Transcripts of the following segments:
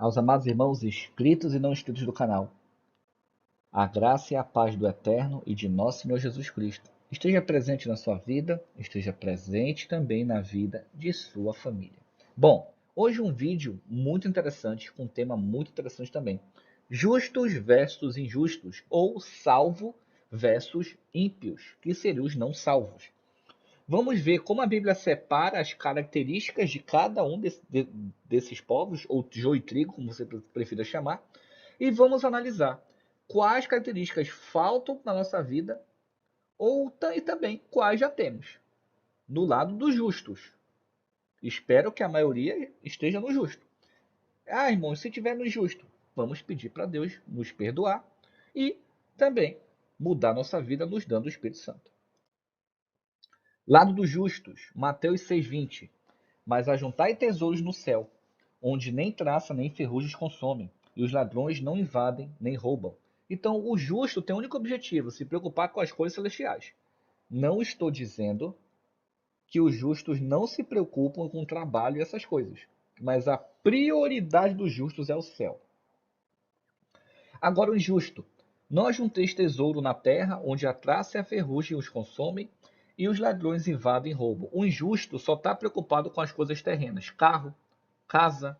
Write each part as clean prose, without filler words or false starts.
Aos amados irmãos inscritos e não inscritos do canal, a graça e a paz do Eterno e de nosso Senhor Jesus Cristo esteja presente na sua vida, esteja presente também na vida de sua família. Bom, hoje um vídeo muito interessante, com um tema muito interessante também. Justos versus injustos, ou salvo versus ímpios, que seriam os não salvos. Vamos ver como a Bíblia separa as características de cada um desses povos, ou joio e trigo, como você prefira chamar, e vamos analisar quais características faltam na nossa vida e também quais já temos no lado dos justos. Espero que a maioria esteja no justo. Ah, irmãos, se tiver no justo, vamos pedir para Deus nos perdoar e também mudar nossa vida nos dando o Espírito Santo. Lado dos justos, Mateus 6,20. Mas ajuntai tesouros no céu, onde nem traça nem ferrugem consomem, e os ladrões não invadem nem roubam. Então, o justo tem o único objetivo, se preocupar com as coisas celestiais. Não estou dizendo que os justos não se preocupam com o trabalho e essas coisas, mas a prioridade dos justos é o céu. Agora, o injusto. Não ajunteis tesouro na terra, onde a traça e a ferrugem os consomem, e os ladrões invadem e roubam. O injusto só está preocupado com as coisas terrenas. Carro, casa,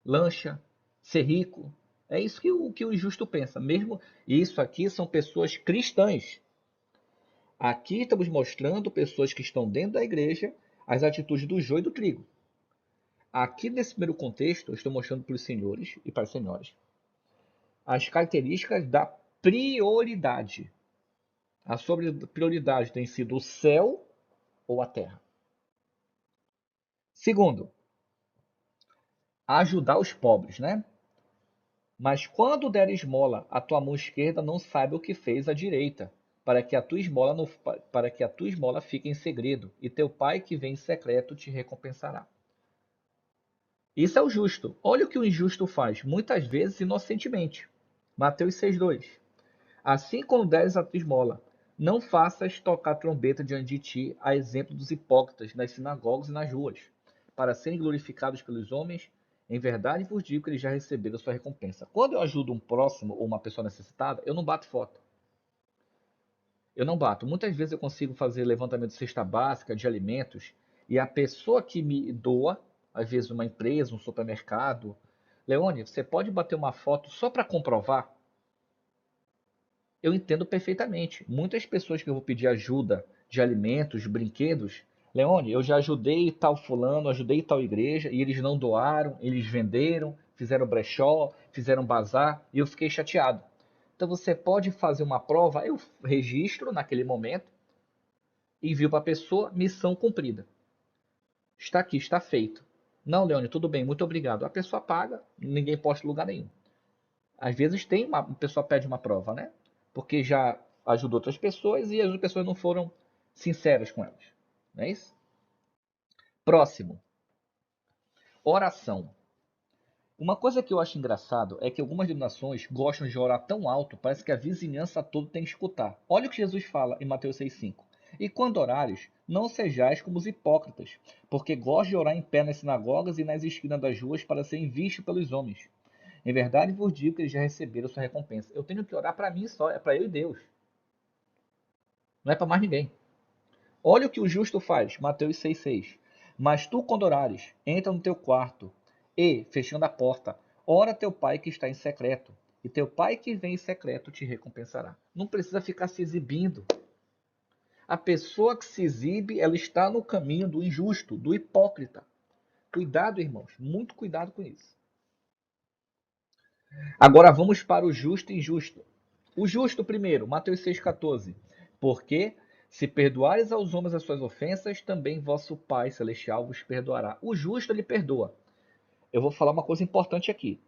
lancha, ser rico. É isso que o injusto pensa. Mesmo isso aqui são pessoas cristãs. Aqui estamos mostrando pessoas que estão dentro da igreja as atitudes do joio e do trigo. Aqui nesse primeiro contexto, eu estou mostrando para os senhores e para as senhoras as características da prioridade. A sua prioridade tem sido o céu ou a terra. Segundo, ajudar os pobres, né? Mas quando der esmola, a tua mão esquerda não saiba o que fez a direita, para que a tua esmola fique em segredo, e teu pai que vem em secreto te recompensará. Isso é o justo. Olha o que o injusto faz, muitas vezes inocentemente. Mateus 6,2. Assim como deres a tua esmola, não faças tocar trombeta diante de ti, a exemplo dos hipócritas nas sinagogas e nas ruas, para serem glorificados pelos homens. Em verdade vos digo que eles já receberam a sua recompensa. Quando eu ajudo um próximo ou uma pessoa necessitada, eu não bato foto. Eu não bato. Muitas vezes eu consigo fazer levantamento de cesta básica, de alimentos, e a pessoa que me doa, às vezes uma empresa, um supermercado, Leone, você pode bater uma foto só para comprovar? Eu entendo perfeitamente. Muitas pessoas que eu vou pedir ajuda de alimentos, brinquedos, Leone, eu já ajudei tal fulano, ajudei tal igreja, e eles não doaram, eles venderam, fizeram brechó, fizeram bazar, e eu fiquei chateado. Então você pode fazer uma prova, eu registro naquele momento, envio para a pessoa, missão cumprida. Está aqui, está feito. Não, Leone, tudo bem, muito obrigado. A pessoa paga, ninguém posta em lugar nenhum. Às vezes uma pessoa pede uma prova, né? Porque já ajudou outras pessoas e as pessoas não foram sinceras com elas. Não é isso? Próximo. Oração. Uma coisa que eu acho engraçado é que algumas denominações gostam de orar tão alto, parece que a vizinhança toda tem que escutar. Olha o que Jesus fala em Mateus 6,5. E quando orares, não sejais como os hipócritas, porque gostam de orar em pé nas sinagogas e nas esquinas das ruas para serem vistos pelos homens. Em verdade vos digo que eles já receberam sua recompensa. Eu tenho que orar para mim só, é para eu e Deus. Não é para mais ninguém. Olha o que o justo faz, Mateus 6,6. Mas tu, quando orares, entra no teu quarto e, fechando a porta, ora teu pai que está em secreto, e teu pai que vem em secreto te recompensará. Não precisa ficar se exibindo. A pessoa que se exibe, ela está no caminho do injusto, do hipócrita. Cuidado, irmãos, muito cuidado com isso. Agora vamos para o justo e injusto. O justo primeiro, Mateus 6,14. Porque se perdoares aos homens as suas ofensas, também vosso Pai Celestial vos perdoará. O justo, ele perdoa. Eu vou falar uma coisa importante aqui.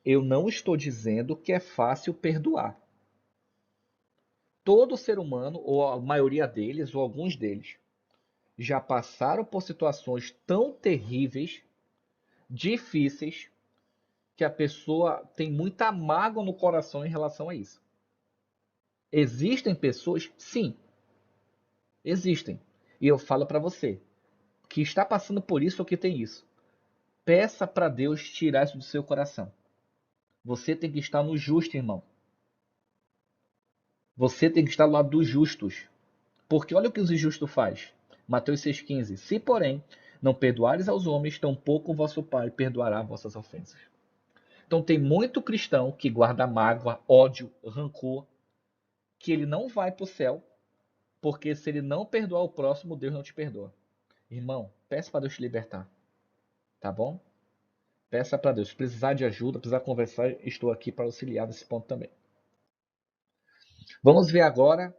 Eu não estou dizendo que é fácil perdoar. Todo ser humano, ou a maioria deles, ou alguns deles, já passaram por situações tão terríveis, difíceis, que a pessoa tem muita mágoa no coração em relação a isso. Existem pessoas, sim, existem. E eu falo para você, que está passando por isso ou que tem isso. Peça para Deus tirar isso do seu coração. Você tem que estar no justo, irmão. Você tem que estar do lado dos justos. Porque olha o que os injustos faz. Mateus 6,15. Se, porém, não perdoares aos homens, tampouco o vosso Pai perdoará vossas ofensas. Então tem muito cristão que guarda mágoa, ódio, rancor, que ele não vai para o céu, porque se ele não perdoar o próximo, Deus não te perdoa. Irmão, peça para Deus te libertar, tá bom? Peça para Deus. Se precisar de ajuda, precisar conversar, estou aqui para auxiliar nesse ponto também. Vamos ver agora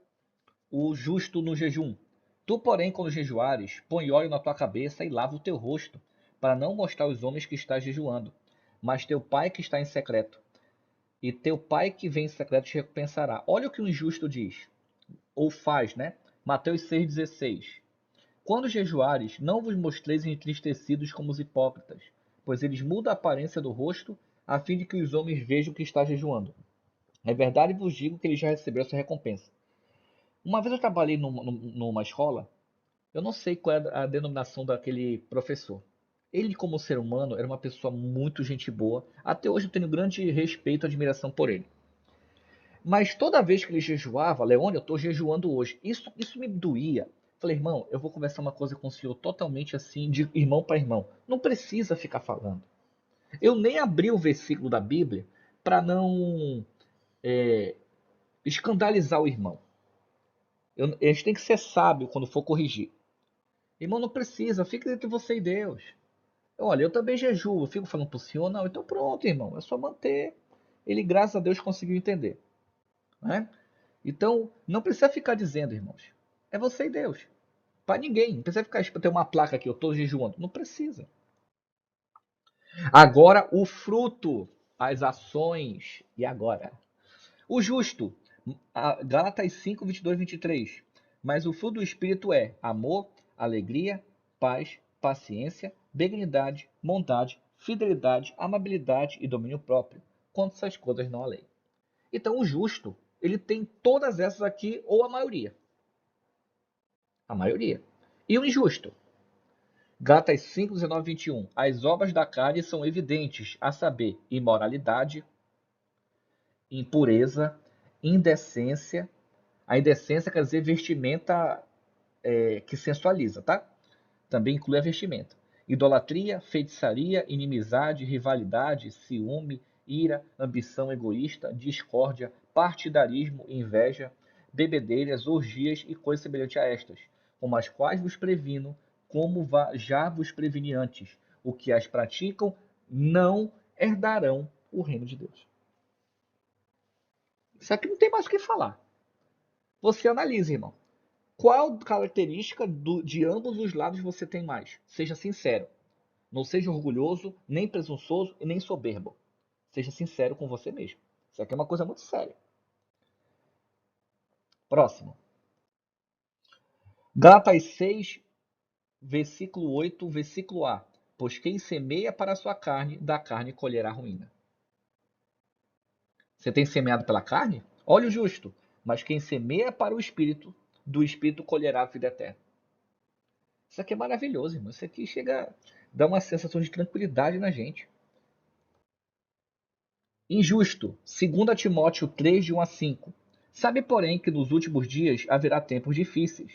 o justo no jejum. Tu, porém, quando jejuares, põe óleo na tua cabeça e lava o teu rosto, para não mostrar aos homens que estás jejuando. Mas teu pai que está em secreto, e teu pai que vem em secreto te recompensará. Olha o que o injusto diz, ou faz, né? Mateus 6,16. Quando jejuares, não vos mostreis entristecidos como os hipócritas, pois eles mudam a aparência do rosto, a fim de que os homens vejam que está jejuando. É verdade vos digo que ele já recebeu a sua recompensa. Uma vez eu trabalhei numa escola, eu não sei qual é a denominação daquele professor. Ele, como ser humano, era uma pessoa muito gente boa. Até hoje eu tenho grande respeito e admiração por ele. Mas toda vez que ele jejuava, Leone, eu estou jejuando hoje. Isso me doía. Falei, irmão, eu vou conversar uma coisa com o senhor totalmente assim, de irmão para irmão. Não precisa ficar falando. Eu nem abri o versículo da Bíblia para não escandalizar o irmão. A gente tem que ser sábio quando for corrigir. Irmão, não precisa, fica entre você e Deus. Olha, eu também jejuo, eu fico falando pro senhor, não, então pronto, irmão, é só manter. Ele, graças a Deus, conseguiu entender. Né? Então, não precisa ficar dizendo, irmãos. É você e Deus. Para ninguém. Não precisa ficar ter uma placa aqui, eu estou jejuando. Não precisa. Agora, o fruto, as ações. E agora? O justo. Gálatas 5, 22, 23. Mas o fruto do Espírito é amor, alegria, paz, paciência, benignidade, bondade, fidelidade, amabilidade e domínio próprio. Contra essas coisas não há lei. Então, o justo, ele tem todas essas aqui, ou a maioria. A maioria. E o injusto? Gálatas 5, 19, 21. As obras da carne são evidentes, a saber, imoralidade, impureza, indecência. A indecência quer dizer vestimenta que sensualiza, tá? Também inclui a vestimenta. Idolatria, feitiçaria, inimizade, rivalidade, ciúme, ira, ambição egoísta, discórdia, partidarismo, inveja, bebedeiras, orgias e coisas semelhantes a estas, como as quais vos previno, como já vos preveni antes. O que as praticam não herdarão o reino de Deus. Isso aqui não tem mais o que falar. Você analisa, irmão. Qual característica de ambos os lados você tem mais? Seja sincero. Não seja orgulhoso, nem presunçoso e nem soberbo. Seja sincero com você mesmo. Isso aqui é uma coisa muito séria. Próximo. Gálatas 6, versículo 8, versículo A. Pois quem semeia para a sua carne, da carne colherá ruína. Você tem semeado pela carne? Olha o justo. Mas quem semeia para o Espírito, do Espírito colherá a vida eterna. Isso aqui é maravilhoso, irmão. Isso aqui chega a dar uma sensação de tranquilidade na gente. Injusto. 2 Timóteo 3, de 1 a 5. Sabe, porém, que nos últimos dias haverá tempos difíceis,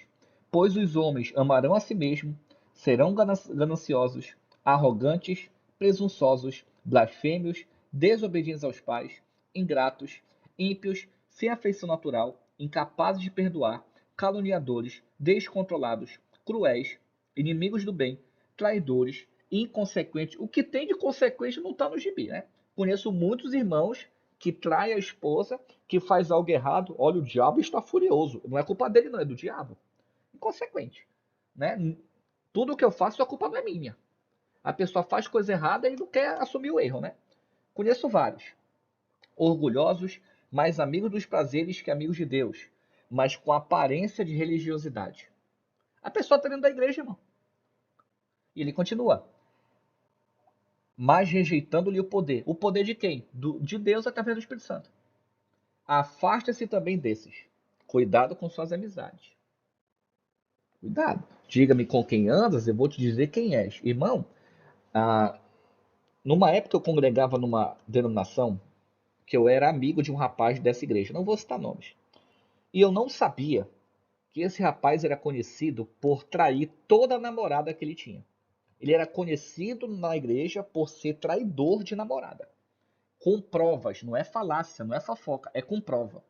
pois os homens amarão a si mesmos, serão gananciosos, arrogantes, presunçosos, blasfêmios, desobedientes aos pais, ingratos, ímpios, sem afeição natural, incapazes de perdoar, caluniadores, descontrolados, cruéis, inimigos do bem, traidores, inconsequentes. O que tem de consequente não está no gibi, né? Conheço muitos irmãos que traem a esposa, que faz algo errado. Olha, o diabo está furioso. Não é culpa dele, não, é do diabo. Inconsequente. Né? Tudo que eu faço, a culpa não é minha. A pessoa faz coisa errada e não quer assumir o erro, né? Conheço vários. Orgulhosos, mais amigos dos prazeres que amigos de Deus, mas com aparência de religiosidade. A pessoa está dentro da igreja, irmão. E ele continua. Mas rejeitando-lhe o poder. O poder de quem? De Deus através do Espírito Santo. Afasta-se também desses. Cuidado com suas amizades. Cuidado. Diga-me com quem andas, eu vou te dizer quem és. Irmão, Numa época eu congregava numa denominação que eu era amigo de um rapaz dessa igreja, não vou citar nomes. E eu não sabia que esse rapaz era conhecido por trair toda a namorada que ele tinha. Ele era conhecido na igreja por ser traidor de namorada. Com provas, não é falácia, não é fofoca, é com prova.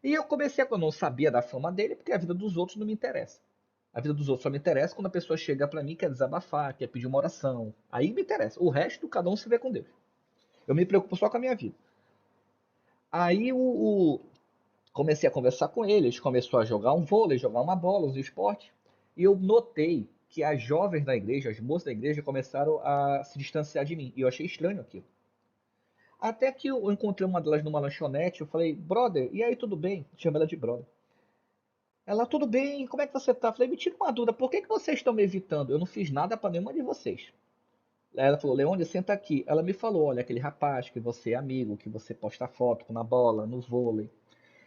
E eu comecei a, eu não sabia da fama dele, porque a vida dos outros não me interessa. A vida dos outros só me interessa quando a pessoa chega pra mim, quer desabafar, quer pedir uma oração. Aí me interessa. O resto, cada um se vê com Deus. Eu me preocupo só com a minha vida. Aí comecei a conversar com ele, eles começou a jogar um vôlei, jogar uma bola, os esportes. E eu notei que as jovens da igreja, as moças da igreja, começaram a se distanciar de mim. E eu achei estranho aquilo. Até que eu encontrei uma delas numa lanchonete, eu falei, brother, e aí, tudo bem? Chama ela de brother. Ela, tudo bem, como é que você tá? Eu falei, me tira uma dúvida, por que que vocês estão me evitando? Eu não fiz nada pra nenhuma de vocês. Aí ela falou, Leone, senta aqui. Ela me falou, olha, aquele rapaz que você é amigo, que você posta foto na bola, no vôlei.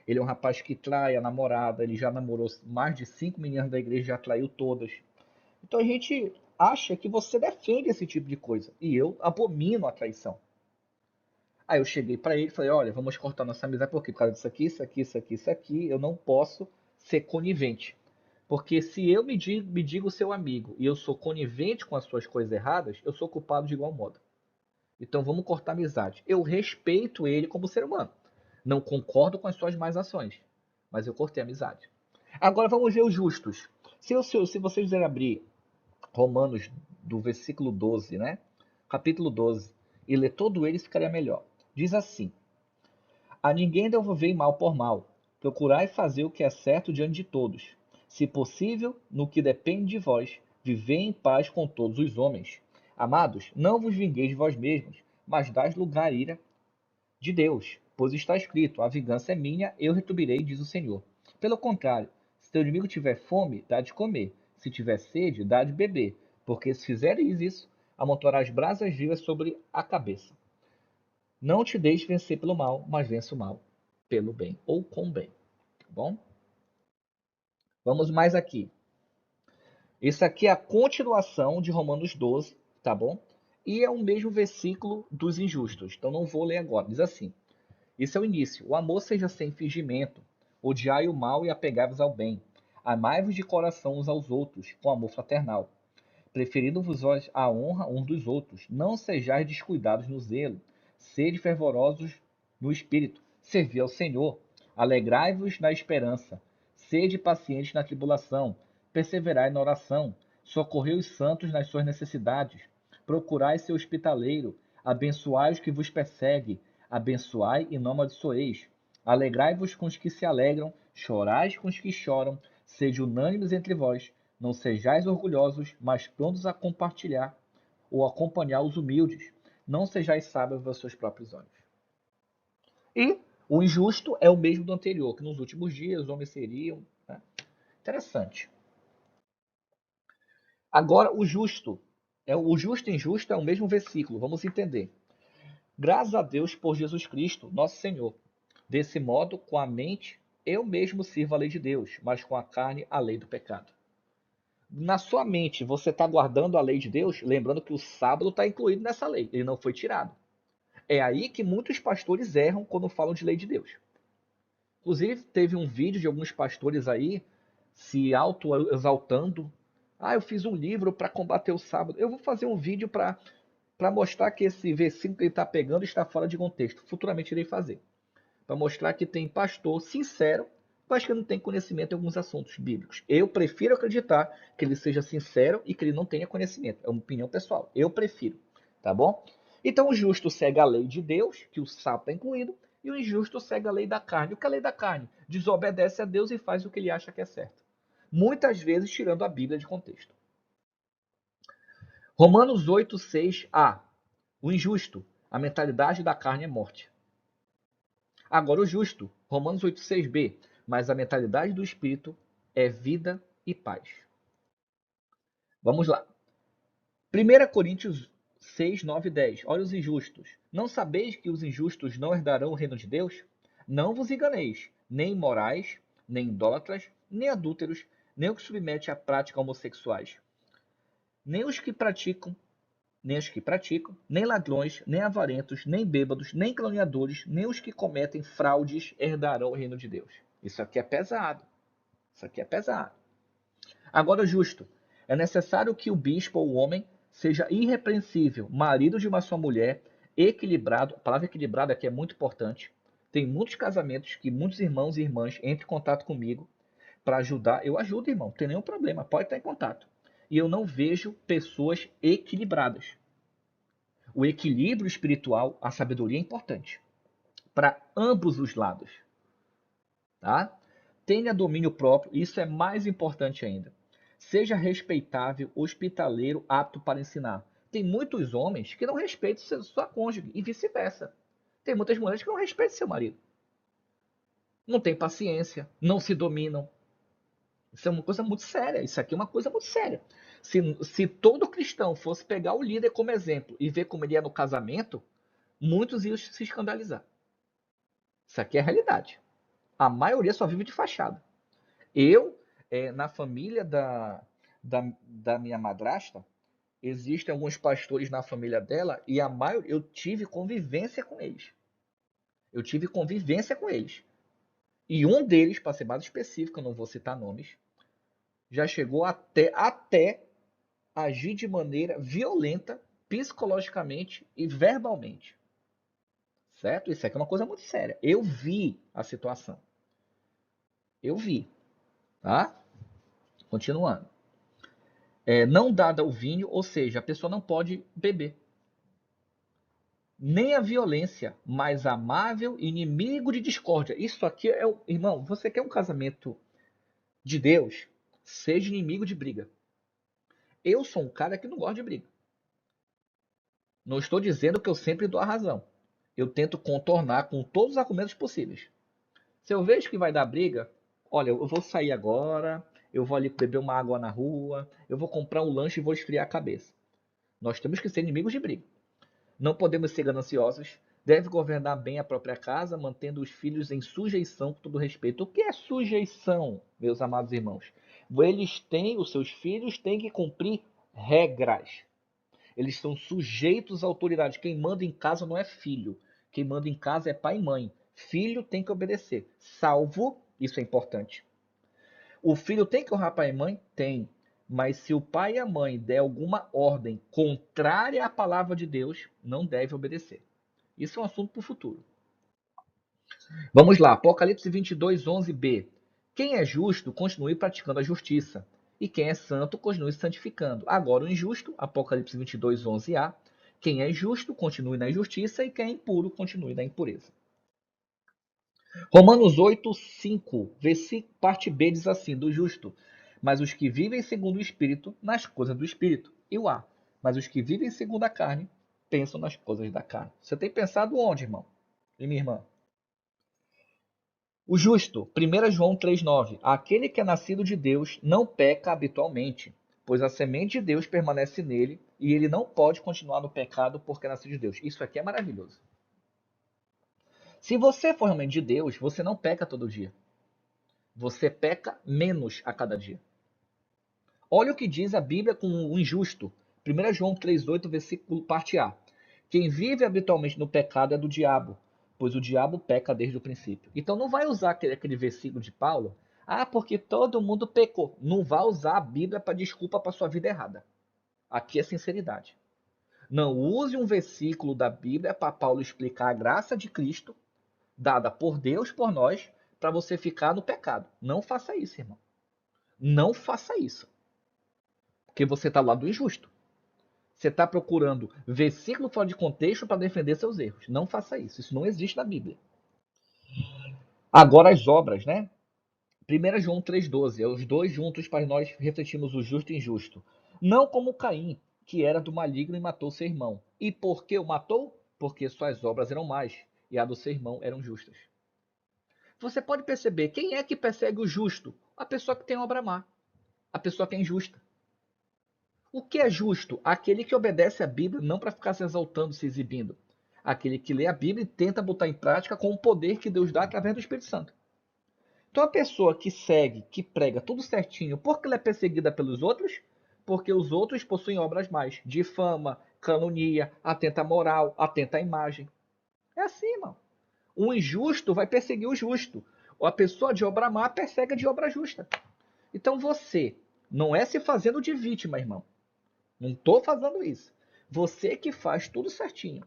Ele é um rapaz que trai a namorada, ele já namorou mais de 5 meninas da igreja, já traiu todas. Então a gente acha que você defende esse tipo de coisa. E eu abomino a traição. Aí eu cheguei pra ele e falei, olha, vamos cortar nossa amizade por quê? Por causa disso aqui, isso aqui, isso aqui, isso aqui. Eu não posso ser conivente. Porque se eu me digo seu amigo e eu sou conivente com as suas coisas erradas, eu sou culpado de igual modo. Então vamos cortar a amizade. Eu respeito ele como ser humano. Não concordo com as suas más ações, mas eu cortei a amizade. Agora vamos ver os justos. Se vocês quiserem abrir Romanos do versículo 12, né? Capítulo 12, e ler todo ele, ficaria melhor. Diz assim: a ninguém devolvei mal por mal. Procurai fazer o que é certo diante de todos. Se possível, no que depende de vós, vivei em paz com todos os homens. Amados, não vos vingueis de vós mesmos, mas dais lugar à ira de Deus, pois está escrito: a vingança é minha, eu retribuirei, diz o Senhor. Pelo contrário, se teu inimigo tiver fome, dá de comer. Se tiver sede, dá de beber. Porque se fizeres isso, amontoarás brasas vivas sobre a cabeça. Não te deixes vencer pelo mal, mas vença o mal pelo bem, ou com bem. Tá bom? Vamos mais aqui. Isso aqui é a continuação de Romanos 12, tá bom? E é o mesmo versículo dos injustos. Então não vou ler agora. Diz assim: esse é o início. O amor seja sem fingimento. Odiai o mal e apegai-vos ao bem. Amai-vos de coração uns aos outros, com amor fraternal. Preferindo-vos a honra uns dos outros. Não sejais descuidados no zelo. Sede fervorosos no espírito. Servi ao Senhor. Alegrai-vos na esperança. Sede pacientes na tribulação. Perseverai na oração. Socorrei os santos nas suas necessidades. Procurai ser hospitaleiro. Abençoai os que vos perseguem. Abençoai e não amaldiçoeis. Alegrai-vos com os que se alegram. Chorais com os que choram. Sede unânimes entre vós. Não sejais orgulhosos, mas prontos a compartilhar ou acompanhar os humildes. Não sejais sábios aos seus próprios olhos. E o injusto é o mesmo do anterior, que nos últimos dias os homens seriam. Né? Interessante. Agora, o justo e injusto é o mesmo versículo, vamos entender. Graças a Deus por Jesus Cristo, nosso Senhor. Desse modo, com a mente, eu mesmo sirvo a lei de Deus, mas com a carne, a lei do pecado. Na sua mente, você está guardando a lei de Deus, lembrando que o sábado está incluído nessa lei, ele não foi tirado. É aí que muitos pastores erram quando falam de lei de Deus. Inclusive, teve um vídeo de alguns pastores aí se auto-exaltando. Ah, eu fiz um livro para combater o sábado. Eu vou fazer um vídeo para mostrar que esse versículo que ele está pegando está fora de contexto. Futuramente irei fazer. Para mostrar que tem pastor sincero, mas que não tem conhecimento em alguns assuntos bíblicos. Eu prefiro acreditar que ele seja sincero e que ele não tenha conhecimento. É uma opinião pessoal. Eu prefiro. Tá bom? Então o justo segue a lei de Deus, que o sábado está incluído, e o injusto segue a lei da carne. O que é a lei da carne? Desobedece a Deus e faz o que ele acha que é certo. Muitas vezes tirando a Bíblia de contexto. Romanos 8, 6a. O injusto. A mentalidade da carne é morte. Agora o justo, Romanos 8,6b, mas a mentalidade do Espírito é vida e paz. Vamos lá. 1 Coríntios 6, 9 e 10. Olha os injustos. Não sabeis que os injustos não herdarão o reino de Deus? Não vos enganeis, nem imorais, nem idólatras, nem adúlteros, nem os que submetem à prática homossexuais, nem os que praticam nem os que praticam, nem ladrões, nem avarentos, nem bêbados, nem caluniadores, nem os que cometem fraudes herdarão o reino de Deus. Isso aqui é pesado. Isso aqui é pesado. Agora, justo. É necessário que o bispo ou o homem seja irrepreensível, marido de uma só mulher, equilibrado. A palavra equilibrado aqui é muito importante. Tem muitos casamentos que muitos irmãos e irmãs entram em contato comigo para ajudar. Eu ajudo, irmão, não tem nenhum problema, pode estar em contato. E eu não vejo pessoas equilibradas. O equilíbrio espiritual, a sabedoria é importante para ambos os lados, tá? Tenha domínio próprio, isso é mais importante ainda. Seja respeitável, hospitaleiro, apto para ensinar. Tem muitos homens que não respeitam sua cônjuge e vice-versa. Tem muitas mulheres que não respeitam seu marido. Não tem paciência, não se dominam. Isso é uma coisa muito séria. Isso aqui é uma coisa muito séria. Se todo cristão fosse pegar o líder como exemplo e ver como ele é no casamento, muitos iam se escandalizar. Isso aqui é a realidade. A maioria só vive de fachada. Eu, na família da minha madrasta, existem alguns pastores na família dela e a maioria, eu tive convivência com eles. Eu tive convivência com eles. E um deles, para ser mais específico, eu não vou citar nomes, já chegou até agir de maneira violenta, psicologicamente e verbalmente. Certo? Isso aqui é uma coisa muito séria. Eu vi a situação. Eu vi. Tá? Continuando. Não dada o vinho, ou seja, a pessoa não pode beber. Nem a violência, mas amável, inimigo de discórdia. Isso aqui é o. Irmão, você quer um casamento de Deus? Seja inimigo de briga. Eu sou um cara que não gosta de briga. Não estou dizendo que eu sempre dou a razão. Eu tento contornar com todos os argumentos possíveis. Se eu vejo que vai dar briga, olha, eu vou sair agora, eu vou ali beber uma água na rua, eu vou comprar um lanche e vou esfriar a cabeça. Nós temos que ser inimigos de briga. Não podemos ser gananciosos, deve governar bem a própria casa, mantendo os filhos em sujeição com todo respeito. O que é sujeição, meus amados irmãos? Os seus filhos têm que cumprir regras. Eles são sujeitos à autoridade. Quem manda em casa não é filho. Quem manda em casa é pai e mãe. Filho tem que obedecer. Salvo, isso é importante. O filho tem que honrar pai e mãe? Tem. Mas se o pai e a mãe der alguma ordem contrária à palavra de Deus, não deve obedecer. Isso é um assunto para o futuro. Vamos lá, Apocalipse 22, 11b. Quem é justo, continue praticando a justiça. E quem é santo, continue santificando. Agora o injusto, Apocalipse 22, 11a. Quem é justo, continue na injustiça. E quem é impuro, continue na impureza. Romanos 8, 5, parte B diz assim, do justo. Mas os que vivem segundo o Espírito, nas coisas do Espírito. E o A. Mas os que vivem segundo a carne, pensam nas coisas da carne. Você tem pensado onde, irmão? E minha irmã? O justo, 1 João 3,9. Aquele que é nascido de Deus não peca habitualmente, pois a semente de Deus permanece nele e ele não pode continuar no pecado porque é nascido de Deus. Isso aqui é maravilhoso. Se você for realmente de Deus, você não peca todo dia. Você peca menos a cada dia. Olha o que diz a Bíblia com o injusto. 1 João 3,8, versículo parte A. Quem vive habitualmente no pecado é do diabo, pois o diabo peca desde o princípio. Então não vai usar aquele versículo de Paulo, porque todo mundo pecou. Não vai usar a Bíblia para desculpa para sua vida errada. Aqui é sinceridade. Não use um versículo da Bíblia para Paulo explicar a graça de Cristo, dada por Deus, por nós, para você ficar no pecado. Não faça isso, irmão. Não faça isso. Porque você está lá do injusto. Você está procurando versículo fora de contexto para defender seus erros. Não faça isso. Isso não existe na Bíblia. Agora as obras, né? 1 João 3,12. É os dois juntos para nós refletirmos o justo e injusto. Não como Caim, que era do maligno e matou seu irmão. E por que o matou? Porque suas obras eram más e a do seu irmão eram justas. Você pode perceber, quem é que persegue o justo? A pessoa que tem obra má. A pessoa que é injusta. O que é justo? Aquele que obedece à Bíblia não para ficar se exaltando, se exibindo. Aquele que lê a Bíblia e tenta botar em prática com o poder que Deus dá através do Espírito Santo. Então a pessoa que segue, que prega tudo certinho, por que ela é perseguida pelos outros? Porque os outros possuem obras más, difama, calunia, atenta à moral, atenta à imagem. É assim, irmão. O injusto vai perseguir o justo. A pessoa de obra má persegue a de obra justa. Então você não é se fazendo de vítima, irmão. Não estou fazendo isso. Você que faz tudo certinho.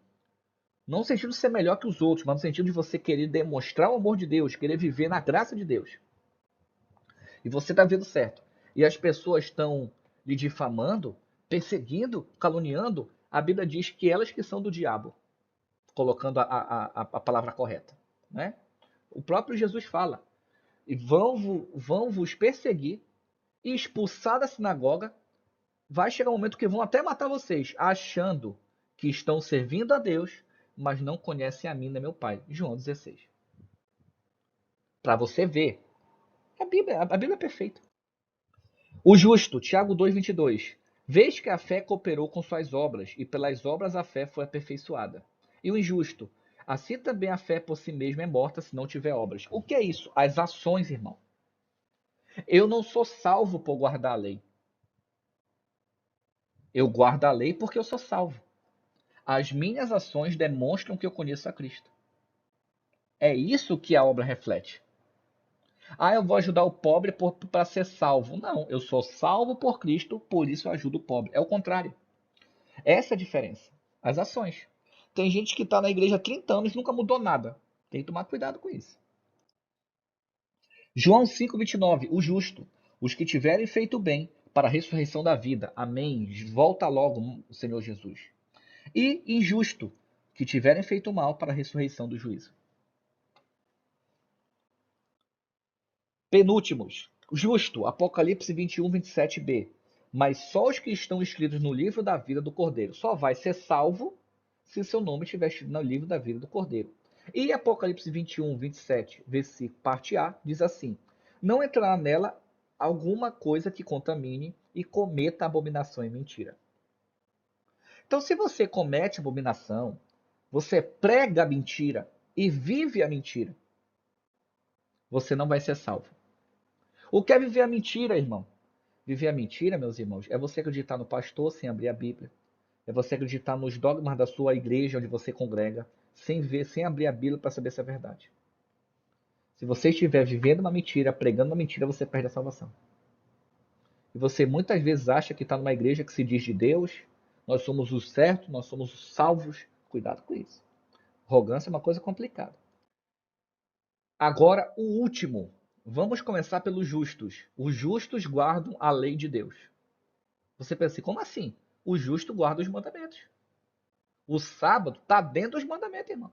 Não no sentido de ser melhor que os outros, mas no sentido de você querer demonstrar o amor de Deus, querer viver na graça de Deus. E você está vendo certo. E as pessoas estão lhe difamando, perseguindo, caluniando. A Bíblia diz que elas que são do diabo, colocando a palavra correta. Né? O próprio Jesus fala, e vão vos perseguir e expulsar da sinagoga. Vai chegar um momento que vão até matar vocês, achando que estão servindo a Deus, mas não conhecem a mim nem meu Pai. João 16. Para você ver, a Bíblia é perfeita. O justo, Tiago 2,22. Vês que a fé cooperou com suas obras, e pelas obras a fé foi aperfeiçoada. E o injusto, assim também a fé por si mesma é morta se não tiver obras. O que é isso? As ações, irmão. Eu não sou salvo por guardar a lei. Eu guardo a lei porque eu sou salvo. As minhas ações demonstram que eu conheço a Cristo. É isso que a obra reflete. Ah, eu vou ajudar o pobre para ser salvo. Não, eu sou salvo por Cristo, por isso eu ajudo o pobre. É o contrário. Essa é a diferença. As ações. Tem gente que está na igreja há 30 anos e nunca mudou nada. Tem que tomar cuidado com isso. João 5,29. O justo. Os que tiverem feito bem para a ressurreição da vida. Amém. Volta logo, Senhor Jesus. E injusto. Que tiverem feito mal para a ressurreição do juízo. Penúltimos. Justo. Apocalipse 21, 27b. Mas só os que estão escritos no livro da vida do Cordeiro. Só vai ser salvo se seu nome estiver escrito no livro da vida do Cordeiro. E Apocalipse 21, 27, versículo parte A, diz assim: Não entrará nela alguma coisa que contamine e cometa abominação e mentira. Então, se você comete abominação, você prega a mentira e vive a mentira, você não vai ser salvo. O que é viver a mentira, irmão? Viver a mentira, meus irmãos, é você acreditar no pastor sem abrir a Bíblia. É você acreditar nos dogmas da sua igreja onde você congrega, sem abrir a Bíblia para saber se é verdade. Se você estiver vivendo uma mentira, pregando uma mentira, você perde a salvação. E você muitas vezes acha que está numa igreja que se diz de Deus, nós somos os certos, nós somos os salvos. Cuidado com isso. Arrogância é uma coisa complicada. Agora, o último. Vamos começar pelos justos. Os justos guardam a lei de Deus. Você pensa assim, como assim? O justo guarda os mandamentos. O sábado está dentro dos mandamentos, irmão.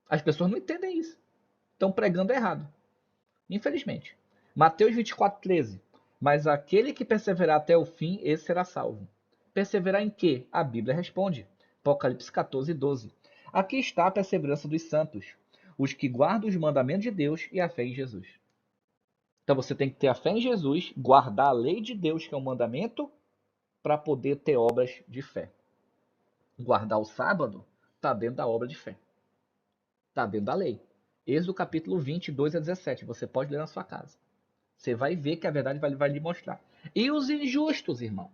As pessoas não entendem isso. Estão pregando errado. Infelizmente. Mateus 24, 13. Mas aquele que perseverar até o fim, esse será salvo. Perseverar em quê? A Bíblia responde. Apocalipse 14, 12. Aqui está a perseverança dos santos, os que guardam os mandamentos de Deus e a fé em Jesus. Então você tem que ter a fé em Jesus, guardar a lei de Deus, que é um mandamento, para poder ter obras de fé. Guardar o sábado está dentro da obra de fé. Está dentro da lei. Êxodo capítulo 22 a 17. Você pode ler na sua casa. Você vai ver que a verdade vai lhe mostrar. E os injustos, irmão?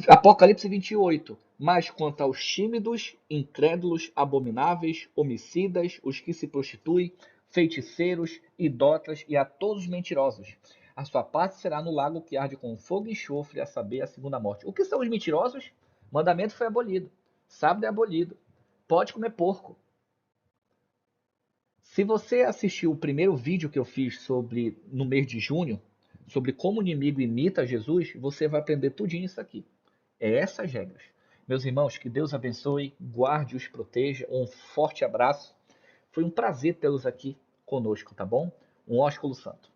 Apocalipse 28. Mas quanto aos tímidos, incrédulos, abomináveis, homicidas, os que se prostituem, feiticeiros, idólatras e a todos os mentirosos, a sua parte será no lago que arde com fogo e enxofre, a saber, a segunda morte. O que são os mentirosos? O mandamento foi abolido. Sábado é abolido. Pode comer porco. Se você assistiu o primeiro vídeo que eu fiz no mês de junho, sobre como o inimigo imita Jesus, você vai aprender tudinho isso aqui. É essas regras. Meus irmãos, que Deus abençoe, guarde e os proteja. Um forte abraço. Foi um prazer tê-los aqui conosco, tá bom? Um ósculo santo.